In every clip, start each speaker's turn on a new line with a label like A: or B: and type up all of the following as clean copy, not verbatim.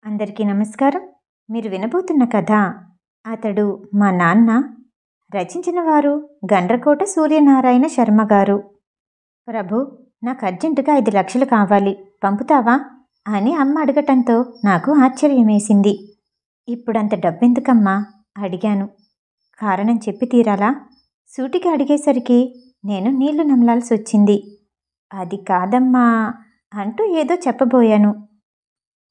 A: అందరికీ నమస్కారం. మీరు వినబోతున్న కథ అతడు మా నాన్న. రచించిన వారు గండ్రకోట సూర్యనారాయణ శర్మ గారు. ప్రభు, నాకు అర్జెంటుగా 5 లక్షలు కావాలి, పంపుతావా అని అమ్మ అడగటంతో నాకు ఆశ్చర్యమేసింది. ఇప్పుడంత డబ్బెందుకమ్మా అడిగాను. కారణం చెప్పి తీరాలా? సూటిగా అడిగేసరికి నేను నీళ్లు నమలాల్సి వచ్చింది. అది కాదమ్మా అంటూ ఏదో చెప్పబోయాను.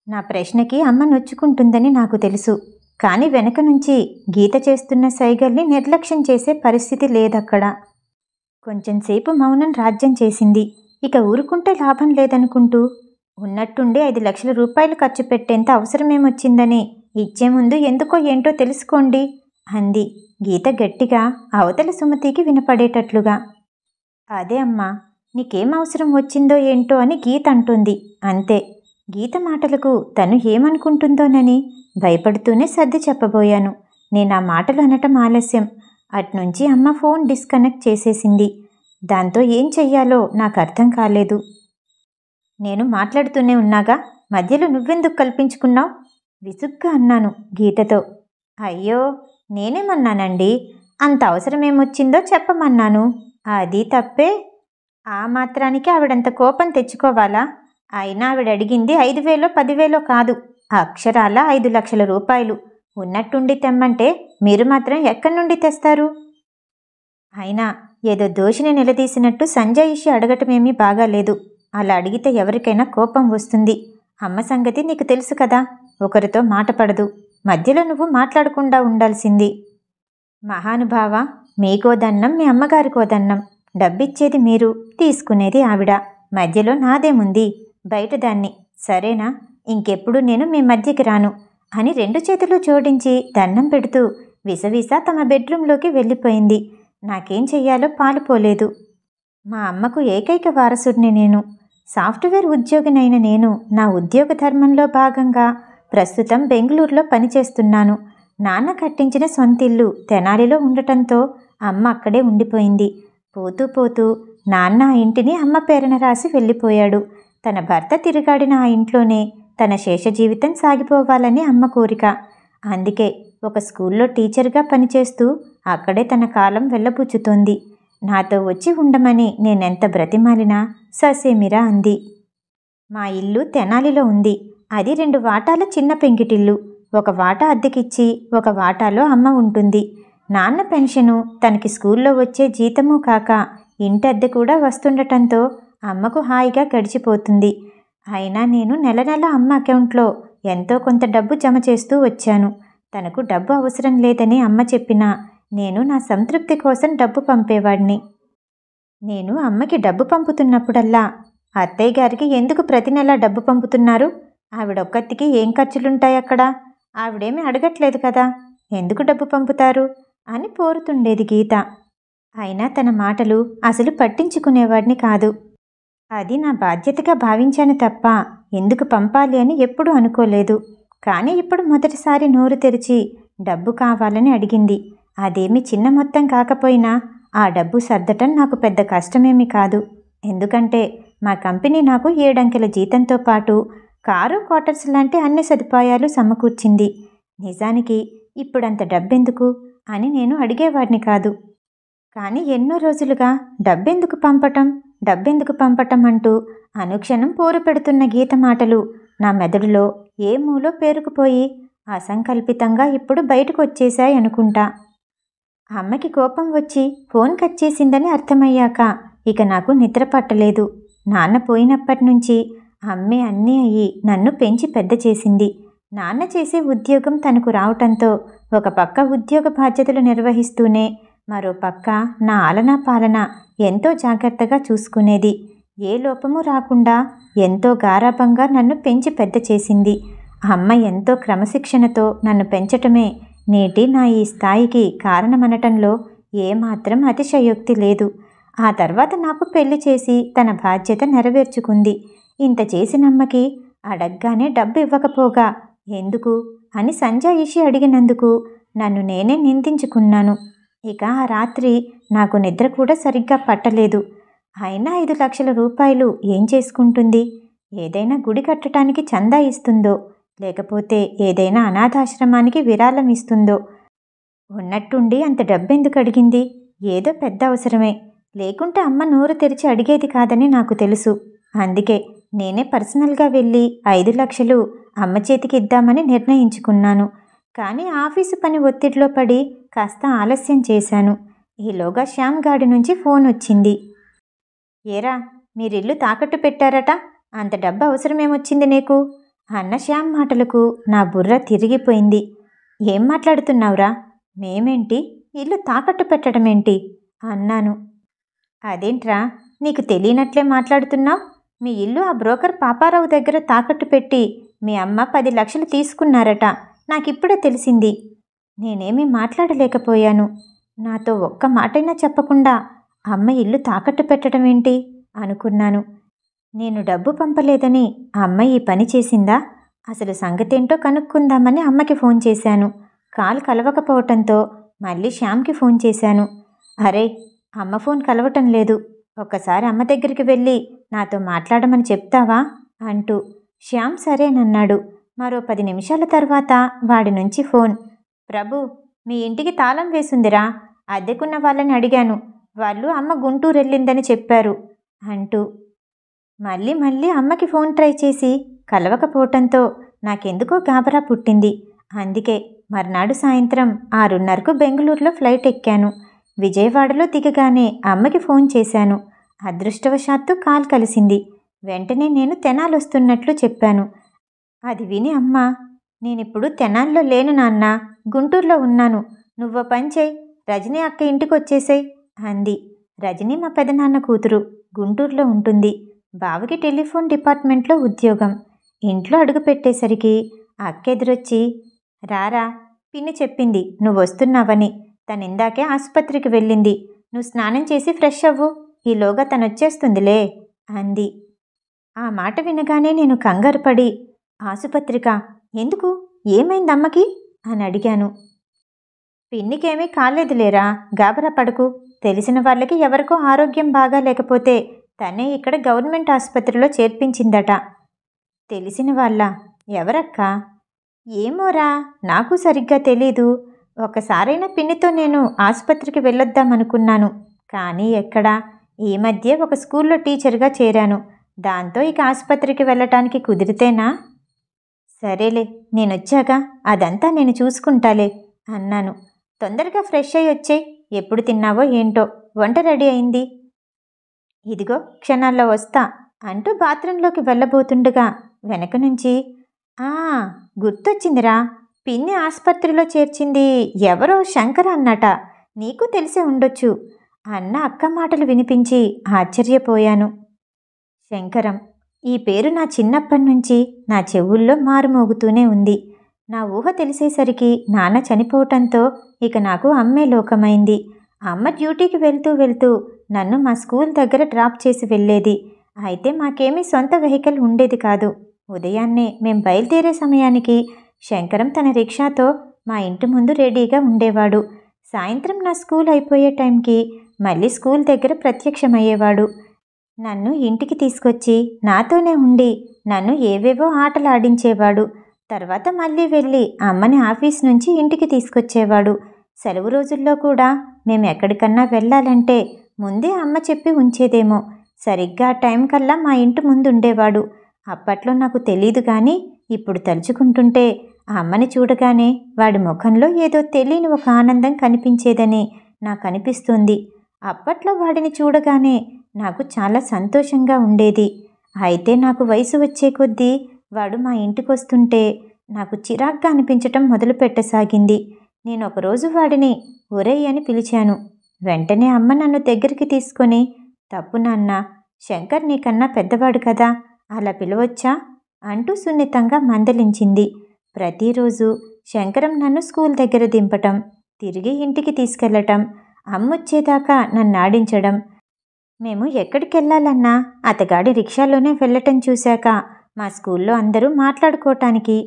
A: నా ప్రశ్నకి అమ్మ నొచ్చుకుంటుందని నాకు తెలుసు. కానీ వెనక నుంచి గీత చేస్తున్న సైగల్ని నిర్లక్ష్యం చేసే పరిస్థితి లేదక్కడ. కొంచెంసేపు మౌనం రాజ్యం చేసింది. ఇక ఊరుకుంటే లాభం లేదనుకుంటూ, ఉన్నట్టుండి 5 లక్షల రూపాయలు ఖర్చు పెట్టేంత అవసరమేమొచ్చిందని ఇచ్చే ముందు ఎందుకో ఏంటో తెలుసుకోండి అంది గీత గట్టిగా, అవతల సుమతికి వినపడేటట్లుగా. అదే అమ్మా, నీకేం అవసరం వచ్చిందో ఏంటో అని గీత అంటుంది, అంతే. గీత మాటలకు తను ఏమనుకుంటుందోనని భయపడుతూనే సర్ది చెప్పబోయాను. నేను ఆ మాటలు అనటం ఆలస్యం. అట్నుంచి అమ్మ ఫోన్ డిస్కనెక్ట్ చేసేసింది. దాంతో ఏం చెయ్యాలో నాకు అర్థం కాలేదు. నేను మాట్లాడుతూనే ఉన్నాగా, మధ్యలో నువ్వెందుకు కల్పించుకున్నావు? విసుగ్గా అన్నాను గీతతో. అయ్యో, నేనేమన్నానండి? అంత అవసరమేమొచ్చిందో చెప్పమన్నాను. అది తప్పే. ఆ మాత్రానికి ఆవిడంత కోపం తెచ్చుకోవాలా? అయినా ఆవిడ అడిగింది 5,000 10,000 కాదు, అక్షరాల 5 లక్షల రూపాయలు. ఉన్నట్టుండి తెమ్మంటే మీరు మాత్రం ఎక్కడి నుండి తెస్తారు? అయినా ఏదో దోషిని నిలదీసినట్టు సంజాయిషి అడగటమేమీ బాగాలేదు. అలా అడిగితే ఎవరికైనా కోపం వస్తుంది. అమ్మ సంగతి నీకు తెలుసు కదా, ఒకరితో మాట పడదు. మధ్యలో నువ్వు మాట్లాడకుండా ఉండాల్సింది. మహానుభావ, మీకోదన్నం, మీ అమ్మగారికోదన్నం. డబ్బిచ్చేది మీరు, తీసుకునేది ఆవిడ. మధ్యలో నాదేముంది? బయటదాన్ని, సరేనా? ఇంకెప్పుడు నేను మీ మధ్యకి రాను అని 2 చేతులు జోడించి దండం పెడుతూ విసవిసా తమ బెడ్రూంలోకి వెళ్ళిపోయింది. నాకేం చెయ్యాలో పాలుపోలేదు. మా అమ్మకు ఏకైక వారసుడిని నేను. సాఫ్ట్వేర్ ఉద్యోగినైన నేను నా ఉద్యోగ ధర్మంలో భాగంగా ప్రస్తుతం బెంగళూరులో పనిచేస్తున్నాను. నాన్న కట్టించిన సొంతిల్లు తెనాలిలో ఉండటంతో అమ్మ అక్కడే ఉండిపోయింది. పోతూ పోతూ నాన్న ఆ ఇంటిని అమ్మ పేరున రాసి వెళ్ళిపోయాడు. తన భర్త తిరుగాడిన ఆ ఇంట్లోనే తన శేష జీవితం సాగిపోవాలని అమ్మ కోరిక. అందుకే ఒక స్కూల్లో టీచర్గా పనిచేస్తూ అక్కడే తన కాలం వెళ్ళబుచ్చుతోంది. నాతో వచ్చి ఉండమని నేనెంత బ్రతిమాలినా ససేమిరా అంది. మా ఇల్లు తెనాలిలో ఉంది. అది 2 వాటాల చిన్న పెంకిటిల్లు. ఒక వాటా అద్దెకిచ్చి ఒక వాటాలో అమ్మ ఉంటుంది. నాన్న పెన్షను, తనకి స్కూల్లో వచ్చే జీతము కాక ఇంటి అద్దె కూడా వస్తుండటంతో అమ్మకు హాయిగా గడిచిపోతుంది. అయినా నేను నెల నెల అమ్మ అకౌంట్లో ఎంతో కొంత డబ్బు జమ చేస్తూ వచ్చాను. తనకు డబ్బు అవసరం లేదని అమ్మ చెప్పినా నేను నా సంతృప్తి కోసం డబ్బు పంపేవాడిని. నేను అమ్మకి డబ్బు పంపుతున్నప్పుడల్లా, అత్తయ్య గారికి ఎందుకు ప్రతి నెలా డబ్బు పంపుతున్నారు? ఆవిడొక్కతికి ఏం ఖర్చులుంటాయక్కడ? ఆవిడేమీ అడగట్లేదు కదా, ఎందుకు డబ్బు పంపుతారు అని పోరుతుండేది గీత. అయినా తన మాటలు అసలు పట్టించుకునేవాడిని కాదు. అది నా బాధ్యతగా భావించాను తప్ప ఎందుకు పంపాలి అని ఎప్పుడూ అనుకోలేదు. కానీ ఇప్పుడు మొదటిసారి నోరు తెరిచి డబ్బు కావాలని అడిగింది. అదేమీ చిన్న మొత్తం కాకపోయినా ఆ డబ్బు సర్దటం నాకు పెద్ద కష్టమేమీ కాదు. ఎందుకంటే మా కంపెనీ నాకు 7 అంకెల జీతంతో పాటు కారు, క్వార్టర్స్ లాంటి అన్ని సదుపాయాలు సమకూర్చింది. నిజానికి ఇప్పుడంత డబ్బెందుకు అని నేను అడిగేవాడిని కాదు. కానీ ఎన్నో రోజులుగా డబ్బెందుకు పంపటం అంటూ అనుక్షణం పోరు పెడుతున్న గీత మాటలు నా మెదడులో ఏ మూలో పేరుకుపోయి అసంకల్పితంగా ఇప్పుడు బయటకు వచ్చేశాయి అనుకుంటా. అమ్మకి కోపం వచ్చి ఫోన్ కట్ చేసిందని అర్థమయ్యాక ఇక నాకు నిద్ర పట్టలేదు. నాన్న పోయినప్పటి నుంచి అమ్మే అన్నీ అయ్యి నన్ను పెంచి పెద్ద చేసింది. నాన్న చేసే ఉద్యోగం తనకు రావటంతో ఒక పక్క ఉద్యోగ బాధ్యతలు నిర్వహిస్తూనే మరో పక్క నా ఆలనా పాలన ఎంతో జాగ్రత్తగా చూసుకునేది. ఏ లోపము రాకుండా ఎంతో గారాబంగా నన్ను పెంచి పెద్ద చేసింది. అమ్మ ఎంతో క్రమశిక్షణతో నన్ను పెంచటమే నేటి నా ఈ స్థాయికి కారణమనటంలో ఏమాత్రం అతిశయోక్తి లేదు. ఆ తర్వాత నాకు పెళ్లి చేసి తన బాధ్యత నెరవేర్చుకుంది. ఇంత చేసినమ్మకి అడగ్గానే డబ్బు ఇవ్వకపోగా ఎందుకు అని సంజాయిషి అడిగినందుకు నన్ను నేనే నిందించుకున్నాను. ఇక ఆ రాత్రి నాకు నిద్ర కూడా సరిగ్గా పట్టలేదు. అయినా 5 లక్షల రూపాయలు ఏం చేసుకుంటుంది? ఏదైనా గుడి కట్టడానికి చందా ఇస్తుందో, లేకపోతే ఏదైనా అనాథాశ్రమానికి విరాళం ఇస్తుందో. ఉన్నట్టుండి అంత డబ్బెందుకు అడిగింది? ఏదో పెద్ద అవసరమే, లేకుంటే అమ్మ నోరు తెరిచి అడిగేది కాదని నాకు తెలుసు. అందుకే నేనే పర్సనల్గా వెళ్ళి 5 లక్షలు అమ్మ చేతికి ఇద్దామని నిర్ణయించుకున్నాను. కానీ ఆఫీసు పని ఒత్తిడిలో పడి కాస్త ఆలస్యం చేశాను. ఈలోగా శ్యామ్ గాడి నుంచి ఫోన్ వచ్చింది. ఏరా, మీరిల్లు తాకట్టు పెట్టారట, అంత డబ్బు అవసరమేమొచ్చింది నీకు అన్న శ్యామ్ మాటలకు నా బుర్ర తిరిగిపోయింది. ఏం మాట్లాడుతున్నావురా? మేమేంటి, ఇల్లు తాకట్టు పెట్టడమేంటి అన్నాను. అదేంట్రా, నీకు తెలియనట్లే మాట్లాడుతున్నావు? మీ ఇల్లు ఆ బ్రోకర్ పాపారావు దగ్గర తాకట్టు పెట్టి మీ అమ్మ 10 లక్షలు తీసుకున్నారట, నాకిప్పుడే తెలిసింది. నేనేమీ మాట్లాడలేకపోయాను. నాతో ఒక్క మాటైనా చెప్పకుండా అమ్మ ఇల్లు తాకట్టు పెట్టడం ఏంటి అనుకున్నాను. నేను డబ్బు పంపలేదని అమ్మ ఈ పని చేసిందా? అసలు సంగతేంటో కనుక్కుందామని అమ్మకి ఫోన్ చేశాను. కాల్ కలవకపోవటంతో మళ్ళీ శ్యామ్కి ఫోన్ చేశాను. అరే, అమ్మ ఫోన్ కలవటం లేదు, ఒక్కసారి అమ్మ దగ్గరికి వెళ్ళి నాతో మాట్లాడమని చెప్తావా అంటూ. శ్యామ్ సరేనన్నాడు. మరో 10 నిమిషాల తర్వాత వాడి నుంచి ఫోన్. ప్రభు, మీ ఇంటికి తాళం వేసుందిరా, అద్దెకున్న వాళ్ళని అడిగాను, వాళ్ళు అమ్మ గుంటూరు వెళ్ళిందని చెప్పారు అంటూ. మళ్ళీ అమ్మకి ఫోన్ ట్రై చేసి కలవకపోవటంతో నాకెందుకో గాబరా పుట్టింది. అందుకే మర్నాడు సాయంత్రం 6:30కు బెంగళూరులో ఫ్లైట్ ఎక్కాను. విజయవాడలో దిగగానే అమ్మకి ఫోన్ చేశాను. అదృష్టవశాత్తు కాల్ కలిసింది. వెంటనే నేను తెనాలొస్తున్నట్లు చెప్పాను. అది విని అమ్మ, నేనిప్పుడు తెనాల్లో లేను నాన్న, గుంటూరులో ఉన్నాను. నువ్వో పని చేయి, రజనీ అక్క ఇంటికి వచ్చేసేయ్ అంది. రజనీ మా పెదనాన్న కూతురు, గుంటూరులో ఉంటుంది. బావకి టెలిఫోన్ డిపార్ట్మెంట్లో ఉద్యోగం. ఇంట్లో అడుగు పెట్టేసరికి అక్క ఎదురొచ్చి, రారా, పిన్ని చెప్పింది నువ్వు వస్తున్నావని. తనిందాకే ఆసుపత్రికి వెళ్ళింది. నువ్వు స్నానం చేసి ఫ్రెష్ అవ్వు, ఈలోగా తనొచ్చేస్తుందిలే అంది. ఆ మాట వినగానే నేను కంగారు పడి, ఆసుపత్రికా? ఎందుకు, ఏమైందమ్మకి అని అడిగాను. పిన్నికేమీ కాలేదులేరా, గాబరా పడకు. తెలిసిన వాళ్ళకి ఎవరికో ఆరోగ్యం బాగా లేకపోతే తనే ఇక్కడ గవర్నమెంట్ ఆసుపత్రిలో చేర్పించిందట. తెలిసిన వాళ్ళ? ఎవరక్కా? ఏమోరా, నాకు సరిగ్గా తెలీదు. ఒకసారైనా పిన్నితో నేను ఆసుపత్రికి వెళ్ళొద్దామనుకున్నాను, కానీ ఎక్కడా. ఈ మధ్య ఒక స్కూల్లో టీచర్గా చేరాను. దాంతో ఇక ఆసుపత్రికి వెళ్ళటానికి కుదిరితేనా? సరేలే, నేనొచ్చాక అదంతా నేను చూసుకుంటాలే అన్నాను. తొందరగా ఫ్రెష్ అయ్యి వచ్చేయ్. ఎప్పుడు తిన్నావో ఏంటో, వంట రెడీ అయింది. ఇదిగో క్షణాల్లో వస్తా అంటూ బాత్రూంలోకి వెళ్ళబోతుండగా వెనక నుంచి, గుర్తొచ్చిందిరా, పిన్ని ఆసుపత్రిలో చేర్చింది ఎవరో శంకర అన్నట, నీకు తెలిసే ఉండొచ్చు అన్న అక్క మాటలు వినిపించి ఆశ్చర్యపోయాను. శంకరం, ఈ పేరు నా చిన్నప్పటి నుంచి నా చెవుల్లో మారుమోగుతూనే ఉంది. నా ఊహ తెలిసేసరికి నాన్న చనిపోవటంతో ఇక నాకు అమ్మే లోకమైంది. అమ్మ డ్యూటీకి వెళ్తూ నన్ను మా స్కూల్ దగ్గర డ్రాప్ చేసి వెళ్ళేది. అయితే మాకేమీ సొంత వెహికల్ ఉండేది కాదు. ఉదయాన్నే మేం బయలుదేరే సమయానికి శంకరం తన రిక్షాతో మా ఇంటి ముందు రెడీగా ఉండేవాడు. సాయంత్రం నా స్కూల్ అయిపోయే టైంకి మళ్ళీ స్కూల్ దగ్గర ప్రత్యక్షమయ్యేవాడు. నన్ను ఇంటికి తీసుకొచ్చి నాతోనే ఉండి నన్ను ఏవేవో ఆటలు ఆడించేవాడు. తర్వాత మళ్ళీ వెళ్ళి అమ్మని ఆఫీస్ నుంచి ఇంటికి తీసుకొచ్చేవాడు. సెలవు రోజుల్లో కూడా మేము ఎక్కడికన్నా వెళ్ళాలంటే ముందే అమ్మ చెప్పి ఉంచేదేమో. సరిగ్గా టైం కల్లా మా ఇంటి ముందు ఉండేవాడు. అప్పట్లో నాకు తెలీదు కానీ ఇప్పుడు తలుచుకుంటుంటే ఆ అమ్మని చూడగానే వాడి ముఖంలో ఏదో తెలియని ఒక ఆనందం కనిపించేదని నాకు అనిపిస్తుంది. అప్పట్లో వాడిని చూడగానే నాకు చాలా సంతోషంగా ఉండేది. అయితే నాకు వయసు వచ్చే కొద్దీ వాడు మా ఇంటికి వస్తుంటే నాకు చిరాగ్గా అనిపించటం మొదలుపెట్టసాగింది. నేను ఒకరోజు వాడిని ఒరేయ్ అని పిలిచాను. వెంటనే అమ్మ నన్ను దగ్గరికి తీసుకొని, తప్పు నాన్న, శంకర్ నీకన్నా పెద్దవాడు కదా, అలా పిలవచ్చా అంటూ సున్నితంగా మందలించింది. ప్రతిరోజు శంకరం నన్ను స్కూల్ దగ్గర దింపటం, తిరిగి ఇంటికి తీసుకెళ్లటం, అమ్మొచ్చేదాకా నన్ను ఆడించడం. మేము ఎక్కడికెళ్ళాలన్నా అతగాడి రిక్షాలోనే వెళ్ళటం చూశాక మా స్కూల్లో అందరూ మాట్లాడుకోవటానికి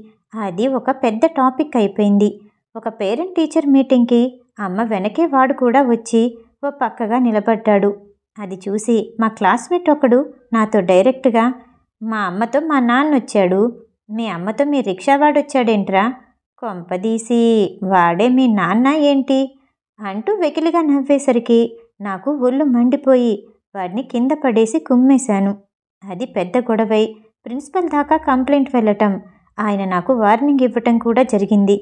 A: అది ఒక పెద్ద టాపిక్ అయిపోయింది. ఒక పేరెంట్ టీచర్ మీటింగ్కి అమ్మ వెనకే వాడు కూడా వచ్చి ఓ పక్కగా నిలబడ్డాడు. అది చూసి మా క్లాస్మేట్ ఒకడు నాతో డైరెక్ట్గా, మా అమ్మతో మా నాన్న వచ్చాడు, మీ అమ్మతో మీ రిక్షావాడొచ్చాడేంట్రా? కొంపదీసి వాడే మీ నాన్న ఏంటి? అంటూ వెకిలిగా నవ్వేసరికి నాకు ఒళ్ళు మండిపోయి వాడిని కింద పడేసి కుమ్మేశాను. అది పెద్ద గొడవై ప్రిన్సిపల్ దాకా కంప్లైంట్ వెళ్ళటం, ఆయన నాకు వార్నింగ్ ఇవ్వటం కూడా జరిగింది.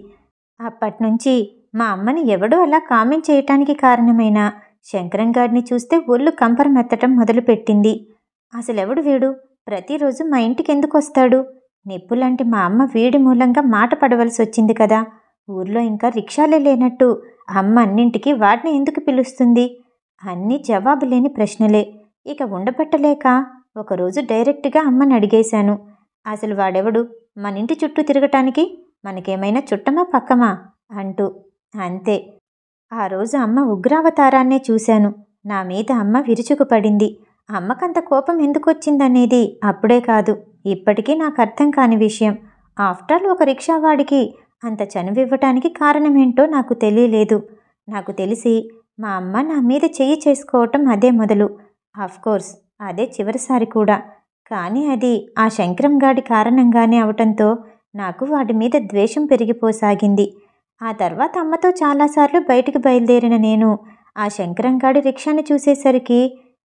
A: అప్పట్నుంచి మా అమ్మని ఎవడో అలా కామెంట్ చేయటానికి కారణమైన శంకరంగాడిని చూస్తే ఒళ్ళు కంపరమెత్తటం మొదలుపెట్టింది. అసలెవడు వీడు? ప్రతిరోజు మా ఇంటికెందుకొస్తాడు? నిప్పులాంటి మా అమ్మ వీడి మూలంగా మాట పడవలసి వచ్చింది కదా. ఊర్లో ఇంకా రిక్షాలే లేనట్టు అమ్మ అన్నింటికి వాడిని ఎందుకు పిలుస్తుంది? అన్నీ జవాబులేని ప్రశ్నలే. ఇక ఉండబట్టలేక ఒకరోజు డైరెక్ట్గా అమ్మని అడిగేశాను. అసలు వాడెవడు మనింటి చుట్టూ తిరగటానికి? మనకేమైనా చుట్టమా పక్కమా అంటూ. అంతే. ఆ రోజు అమ్మ ఉగ్రావతారాన్నే చూశాను. నా మీద అమ్మ విరుచుకుపడింది. అమ్మకంత కోపం ఎందుకొచ్చిందనేది అప్పుడే కాదు, ఇప్పటికీ నాకు అర్థం కాని విషయం. ఆఫ్టర్ ఒక రిక్షావాడికి అంత చనువివ్వటానికి కారణమేంటో నాకు తెలియలేదు. నాకు తెలిసి మా అమ్మ నా మీద చెయ్యి చేసుకోవటం అదే మొదలు. ఆఫ్కోర్స్ అదే చివరిసారి కూడా. కానీ అది ఆ శంకరంగాడి కారణంగానే అవటంతో నాకు వాడి మీద ద్వేషం పెరిగిపోసాగింది. ఆ తర్వాత అమ్మతో చాలాసార్లు బయటికి బయలుదేరిన నేను ఆ శంకరంగాడి రిక్షాని చూసేసరికి,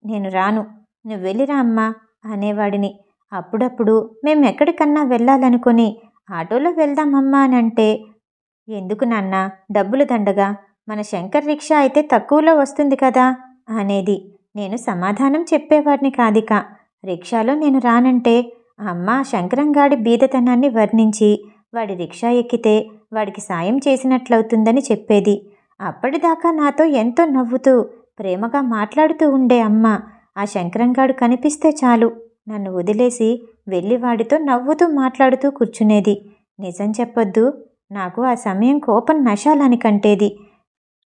A: నేను రాను, నువ్వు వెళ్ళిరా అమ్మా అనేవాడిని. అప్పుడప్పుడు మేమెక్కడికన్నా వెళ్ళాలనుకొని ఆటోలో వెళ్దామమ్మా అని అంటే, ఎందుకు నాన్న, డబ్బులు దండగా, మన శంకర్ రిక్షా అయితే తక్కువలో వస్తుంది కదా అనేది. నేను సమాధానం చెప్పేవాడిని కాదిక. రిక్షాలో నేను రానంటే అమ్మ శంకరంగాడి బీదతనాన్ని వర్ణించి వాడి రిక్షా ఎక్కితే వాడికి సాయం చేసినట్లవుతుందని చెప్పేది. అప్పటిదాకా నాతో ఎంతో నవ్వుతూ ప్రేమగా మాట్లాడుతూ ఉండే అమ్మ ఆ శంకరంగాడు కనిపిస్తే చాలు నన్ను వదిలేసి వెళ్ళి వాడితో నవ్వుతూ మాట్లాడుతూ కూర్చునేది. నిజం చెప్పొద్దు, నాకు ఆ సమయం కోపం నశాలని కంటేది.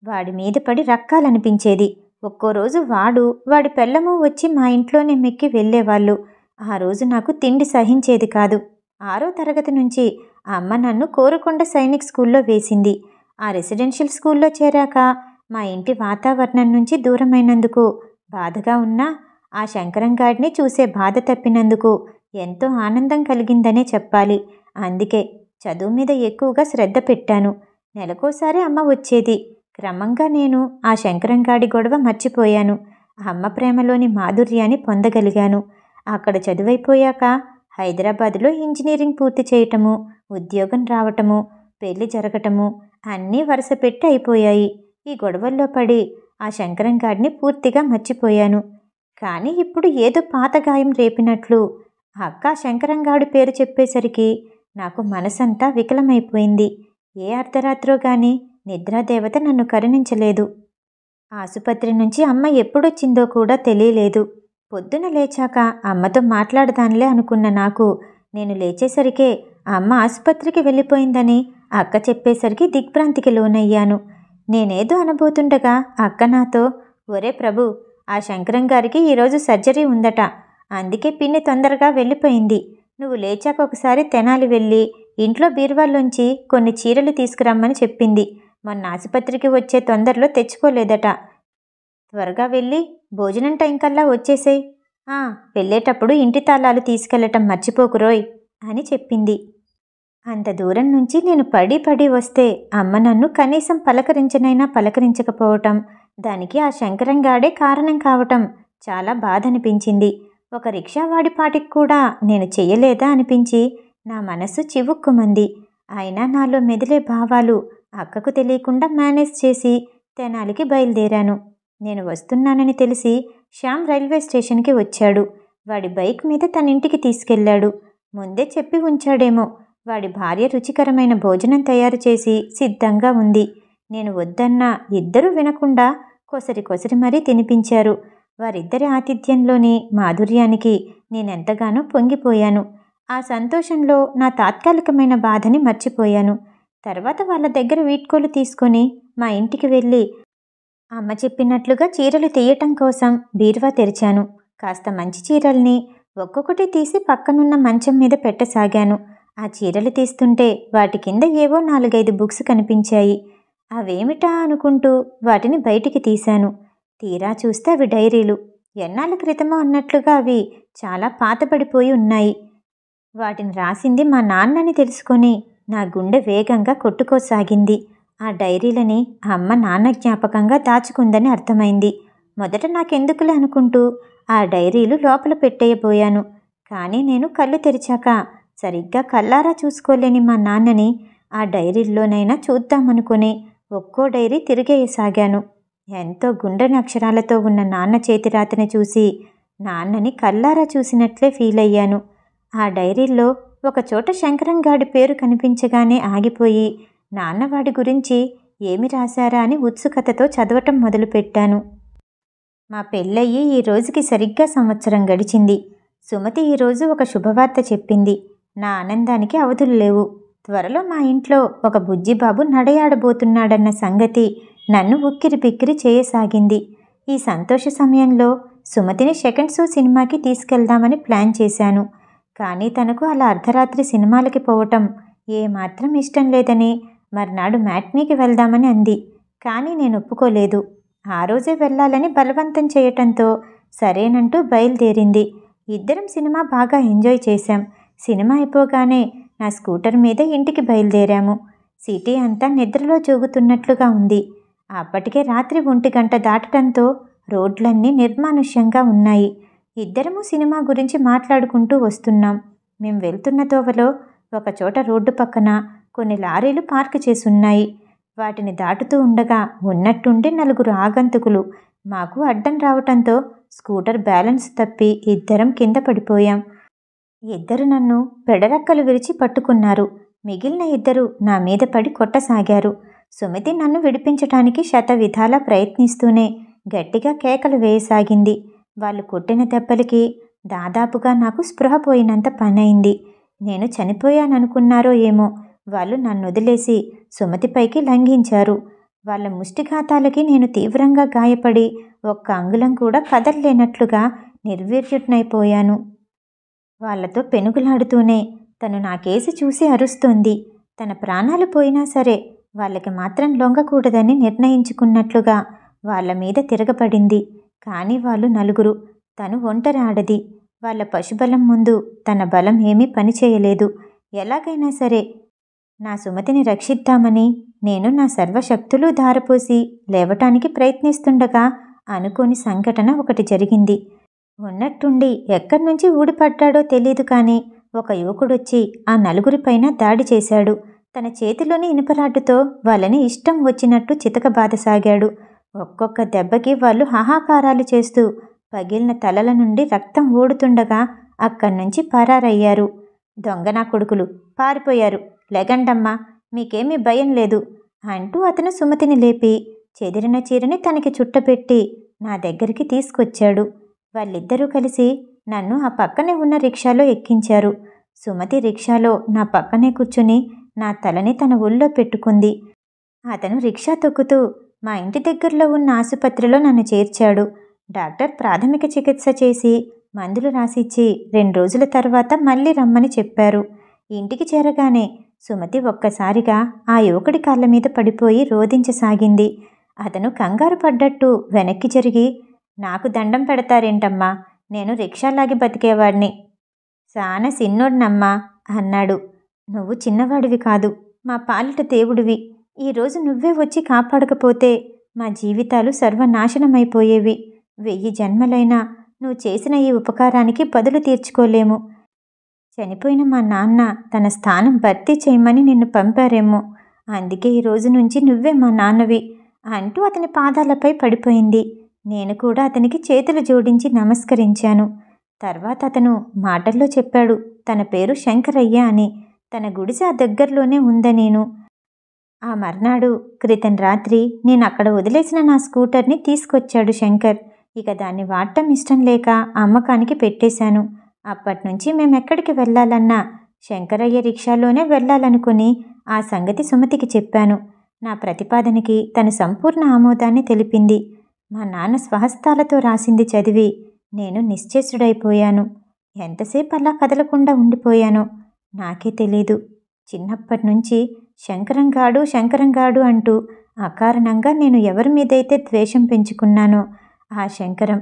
A: వాడి మీద పడి రక్కాలనిపించేది. ఒక్కో రోజు వాడి పెళ్ళము వచ్చి మా ఇంట్లోనే మెక్కి వెళ్ళేవాళ్ళు. ఆ రోజు నాకు తిండి సహించేది కాదు. 6వ తరగతి నుంచి అమ్మ నన్ను కోరుకొండ సైనిక్ స్కూల్లో వేసింది. ఆ రెసిడెన్షియల్ స్కూల్లో చేరాక మా ఇంటి వాతావరణం నుంచి దూరమైనందుకు బాధగా ఉన్నా ఆ శంకరంగాడిని చూసే బాధ తప్పినందుకు ఎంతో ఆనందం కలిగిందనే చెప్పాలి. అందుకే చదువు మీద ఎక్కువగా శ్రద్ధ పెట్టాను. నెలకోసారి అమ్మ వచ్చేది. క్రమంగా నేను ఆ శంకరంగాడి గొడవ మర్చిపోయాను. అమ్మ ప్రేమలోని మాధుర్యాన్ని పొందగలిగాను. అక్కడ చదువైపోయాక హైదరాబాదులో ఇంజనీరింగ్ పూర్తి చేయటము, ఉద్యోగం రావటము, పెళ్లి జరగటము అన్నీ వరుస పెట్టి అయిపోయాయి. ఈ గొడవల్లో పడి ఆ శంకరంగాడిని పూర్తిగా మర్చిపోయాను. కానీ ఇప్పుడు ఏదో పాత గాయం రేపినట్లు అక్క శంకరంగాడి పేరు చెప్పేసరికి నాకు మనసంతా వికలమైపోయింది. ఏ అర్ధరాత్రో గాని నిద్రాదేవత నన్ను కరుణించలేదు. ఆసుపత్రి నుంచి అమ్మ ఎప్పుడొచ్చిందో కూడా తెలియలేదు. పొద్దున లేచాక అమ్మతో మాట్లాడదానిలే అనుకున్న నాకు, నేను లేచేసరికే అమ్మ ఆసుపత్రికి వెళ్ళిపోయిందని అక్క చెప్పేసరికి దిగ్భ్రాంతికి లోనయ్యాను. నేనేదో అనబోతుండగా అక్క నాతో, ఒరే ప్రభు, ఆ శంకరంగారికి ఈరోజు సర్జరీ ఉందట, అందుకే పిన్ని తొందరగా వెళ్ళిపోయింది. నువ్వు లేచాక ఒకసారి తెనాలి వెళ్ళి ఇంట్లో బీరువాల్లోంచి కొన్ని చీరలు తీసుకురమ్మని చెప్పింది. మొన్న ఆసుపత్రికి వచ్చే తొందరలో తెచ్చుకోలేదట. త్వరగా వెళ్ళి భోజనం టైం కల్లా వచ్చేసేయ్. వెళ్ళేటప్పుడు ఇంటి తాళాలు తీసుకెళ్లటం మర్చిపోకురోయ్ అని చెప్పింది. అంత దూరం నుంచి నేను పడి వస్తే అమ్మ నన్ను కనీసం పలకరించనైనా పలకరించకపోవటం, దానికి ఆ శంకరంగాడే కారణం కావటం చాలా బాధ అనిపించింది. ఒక రిక్షావాడి పాటికి కూడా నేను చెయ్యలేదా అనిపించి నా మనసు చివుక్కుమంది. అయినా నాలో మెదిలే భావాలు అక్కకు తెలియకుండా మేనేజ్ చేసి తెనాలికి బయలుదేరాను. నేను వస్తున్నానని తెలిసి శ్యామ్ రైల్వే స్టేషన్కి వచ్చాడు. వాడి బైక్ మీద తన ఇంటికి తీసుకెళ్లాడు. ముందే చెప్పి ఉంచాడేమో. వాడి భార్య రుచికరమైన భోజనం తయారు చేసి సిద్ధంగా ఉంది. నేను వద్దన్నా ఇద్దరూ వినకుండా కొసరి మరీ తినిపించారు. వారిద్దరి ఆతిథ్యంలోని మాధుర్యానికి నేనెంతగానో పొంగిపోయాను. ఆ సంతోషంలో నా తాత్కాలికమైన బాధని మర్చిపోయాను. తర్వాత వాళ్ళ దగ్గర వీడ్కోలు తీసుకొని మా ఇంటికి వెళ్ళి అమ్మ చెప్పినట్లుగా చీరలు తీయటం కోసం బీరువా తెరిచాను. కాస్త మంచి చీరల్ని ఒక్కొక్కటి తీసి పక్కనున్న మంచం మీద పెట్టసాగాను. ఆ చీరలు తీస్తుంటే వాటి కింద ఏవో 4-5 బుక్స్ కనిపించాయి. అవేమిటా అనుకుంటూ వాటిని బయటికి తీశాను. తీరా చూస్తే అవి డైరీలు. ఎన్నాళ్ళ క్రితమో అన్నట్లుగా అవి చాలా పాతబడిపోయి ఉన్నాయి. వాటిని రాసింది మా నాన్నని తెలుసుకొని నా గుండె వేగంగా కొట్టుకోసాగింది. ఆ డైరీలని అమ్మ నాన్న జ్ఞాపకంగా దాచుకుందని అర్థమైంది. మొదట నాకెందుకులే అనుకుంటూ ఆ డైరీలు లోపల పెట్టేయబోయాను. కానీ నేను కళ్ళు తెరిచాక సరిగ్గా కళ్ళారా చూసుకోలేని మా నాన్నని ఆ డైరీల్లోనైనా చూద్దామనుకుని ఒక్కో డైరీ తిరిగేయసాగాను. ఎంతో గుండ్రని అక్షరాలతో ఉన్న నాన్న చేతిరాతని చూసి నాన్నని కళ్ళారా చూసినట్లే ఫీల్ అయ్యాను. ఆ డైరీల్లో ఒకచోట శంకరంగాడి పేరు కనిపించగానే ఆగిపోయి నాన్నవాడి గురించి ఏమి రాశారా అని ఉత్సుకతతో చదవటం మొదలుపెట్టాను. మా పెళ్ళయ్యి ఈ రోజుకి సరిగ్గా సంవత్సరం గడిచింది. సుమతి ఈరోజు ఒక శుభవార్త చెప్పింది. నా ఆనందానికి అవధులు లేవు. త్వరలో మా ఇంట్లో ఒక బుజ్జిబాబు నడయాడబోతున్నాడన్న సంగతి నన్ను ఉక్కిరిబిక్కిరి చేయసాగింది. ఈ సంతోష సమయంలో సుమతిని సెకండ్ షో సినిమాకి తీసుకెళ్దామని ప్లాన్ చేశాను. కానీ తనకు అలా అర్ధరాత్రి సినిమాలకి పోవటం ఏమాత్రం ఇష్టం లేదని మర్నాడు మ్యాట్నీకి వెళ్దామని అంది. కానీ నేను ఒప్పుకోలేదు. ఆ రోజే వెళ్ళాలని బలవంతం చేయటంతో సరేనంటూ బయలుదేరింది. ఇద్దరం సినిమా బాగా ఎంజాయ్ చేశాం. సినిమా అయిపోగానే నా స్కూటర్ మీద ఇంటికి బయలుదేరాము. సిటీ అంతా నిద్రలో జోగుతున్నట్లుగా ఉంది. అప్పటికే రాత్రి 1 గంట దాటడంతో రోడ్లన్నీ నిర్మానుష్యంగా ఉన్నాయి. ఇద్దరము సినిమా గురించి మాట్లాడుకుంటూ వస్తున్నాం. మేం వెళ్తున్న తోవలో ఒకచోట రోడ్డు పక్కన కొన్ని లారీలు పార్క్ చేసున్నాయి. వాటిని దాటుతూ ఉండగా ఉన్నట్టుండి 4 ఆగంతుకులు మాకు అడ్డం రావటంతో స్కూటర్ బ్యాలెన్స్ తప్పి ఇద్దరం కింద పడిపోయాం. ఇద్దరు నన్ను పెడరక్కలు విరిచి పట్టుకున్నారు. మిగిలిన ఇద్దరు నా మీద పడి కొట్టసాగారు. సుమతి నన్ను విడిపించటానికి శతవిధాలా ప్రయత్నిస్తూనే గట్టిగా కేకలు వేయసాగింది. వాళ్ళు కొట్టిన దెబ్బలకి దాదాపుగా నాకు స్పృహ పోయినంత పనైంది. నేను చనిపోయాననుకున్నారో ఏమో వాళ్ళు నన్ను వదిలేసి సుమతిపైకి లంఘించారు. వాళ్ళ ముష్టిఘాతాలకి నేను తీవ్రంగా గాయపడి ఒక్క అంగుళం కూడా కదలలేనట్లుగా నిర్వీర్యుడినైపోయాను. వాళ్లతో పెనుగులాడుతూనే తను నాకేసి చూసి అరుస్తోంది. తన ప్రాణాలు పోయినా సరే వాళ్ళకి మాత్రం లొంగకూడదని నిర్ణయించుకున్నట్లుగా వాళ్ళ మీద తిరగబడింది. కానీ వాళ్ళు 4. తను ఒంటరి ఆడది. వాళ్ళ పశుబలం ముందు తన బలం ఏమీ పనిచేయలేదు. ఎలాగైనా సరే నా సుమతిని రక్షిద్దామని నేను నా సర్వశక్తులు ధారపోసి లేవటానికి ప్రయత్నిస్తుండగా అనుకోని సంఘటన ఒకటి జరిగింది. ఉన్నట్టుండి ఎక్కడి నుంచి ఊడిపడ్డాడో తెలీదు కానీ ఒక యువకుడొచ్చి ఆ 4 దాడి చేశాడు. తన చేతిలోని ఇనుపరాడ్డుతో వాళ్ళని ఇష్టం వచ్చినట్టు చితకబాదసాగాడు. ఒక్కొక్క దెబ్బకి వాళ్ళు హాహాకారాలు చేస్తూ పగిలిన తలల నుండి రక్తం ఓడుతుండగా అక్కడి నుంచి పరారయ్యారు. దొంగనా కొడుకులు పారిపోయారు, లెగండమ్మా, మీకేమీ భయం లేదు అంటూ అతను సుమతిని లేపి చెదిరిన చీరని తనకి చుట్టపెట్టి నా దగ్గరికి తీసుకొచ్చాడు. వాళ్ళిద్దరూ కలిసి నన్ను ఆ పక్కనే ఉన్న రిక్షాలో ఎక్కించారు. సుమతి రిక్షాలో నా పక్కనే కూర్చుని నా తలని తన ఒళ్ళో పెట్టుకుంది. అతను రిక్షా తొక్కుతూ మా ఇంటి దగ్గరలో ఉన్న ఆసుపత్రిలో నన్ను చేర్చాడు. డాక్టర్ ప్రాథమిక చికిత్స చేసి మందులు రాసిచ్చి 2 రోజుల తర్వాత మళ్ళీ రమ్మని చెప్పారు. ఇంటికి చేరగానే సుమతి ఒక్కసారిగా ఆ యువకుడి కాళ్ళ మీద పడిపోయి రోదించసాగింది. అతను కంగారు పడ్డట్టు వెనక్కి జరిగి, నాకు దండం పెడతారేంటమ్మా, నేను రిక్షాలాగి బతికేవాడిని, సానా సిన్నోడినమ్మా అన్నాడు. నువ్వు చిన్నవాడివి కాదు, మా పాలిట దేవుడివి. ఈరోజు నువ్వే వచ్చి కాపాడకపోతే మా జీవితాలు సర్వనాశనమైపోయేవి. 1000 జన్మలైనా నువ్వు చేసిన ఈ ఉపకారానికి బదులు తీర్చుకోలేము. చనిపోయిన మా నాన్న తన స్థానం భర్తీ చేయమని నిన్ను పంపారేమో, అందుకే ఈ రోజు నుంచి నువ్వే మా నాన్నవి అంటూ అతని పాదాలపై పడిపోయింది. నేను కూడా అతనికి చేతులు జోడించి నమస్కరించాను. తర్వాత అతను మాటల్లో చెప్పాడు తన పేరు శంకరయ్య అని. తన గుడిసె ఆ దగ్గరలోనే ఉందనేను. ఆ మర్నాడు క్రితం రాత్రి నేను అక్కడ వదిలేసిన నా స్కూటర్ని తీసుకొచ్చాడు శంకర్. ఇక దాన్ని వాడటం ఇష్టం లేక అమ్మకానికి పెట్టేశాను. అప్పటినుంచి మేమెక్కడికి వెళ్ళాలన్నా శంకరయ్య రిక్షాలోనే వెళ్ళాలనుకుని ఆ సంగతి సుమతికి చెప్పాను. నా ప్రతిపాదనకి తను సంపూర్ణ ఆమోదాన్ని తెలిపింది. మా నాన్న స్వహస్తాలతో రాసింది చదివి నేను నిశ్చేష్టుడైపోయాను. ఎంతసేపు అలా కదలకుండా ఉండిపోయానో నాకే తెలీదు. చిన్నప్పటి నుంచి శంకరంగాడు శంకరంగాడు అంటూ అకారణంగా నేను ఎవరి మీదైతే ద్వేషం పెంచుకున్నానో ఆ శంకరం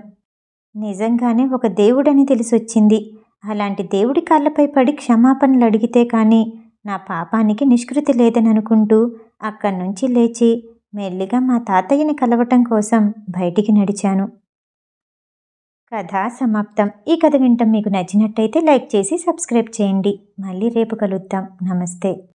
A: నిజంగానే ఒక దేవుడని తెలిసొచ్చింది. అలాంటి దేవుడి కాళ్ళపై పడి క్షమాపణలు అడిగితే కానీ నా పాపానికి నిష్కృతి లేదని అనుకుంటూ అక్కడి నుంచి లేచి మెల్లిగా మా తాతయ్యని కలవటం కోసం బయటికి నడిచాను. కథ సమాప్తం. ఈ కథ వినటం మీకు నచ్చినట్టయితే లైక్ చేసి సబ్స్క్రైబ్ చేయండి. మళ్ళీ రేపు కలుద్దాం. నమస్తే.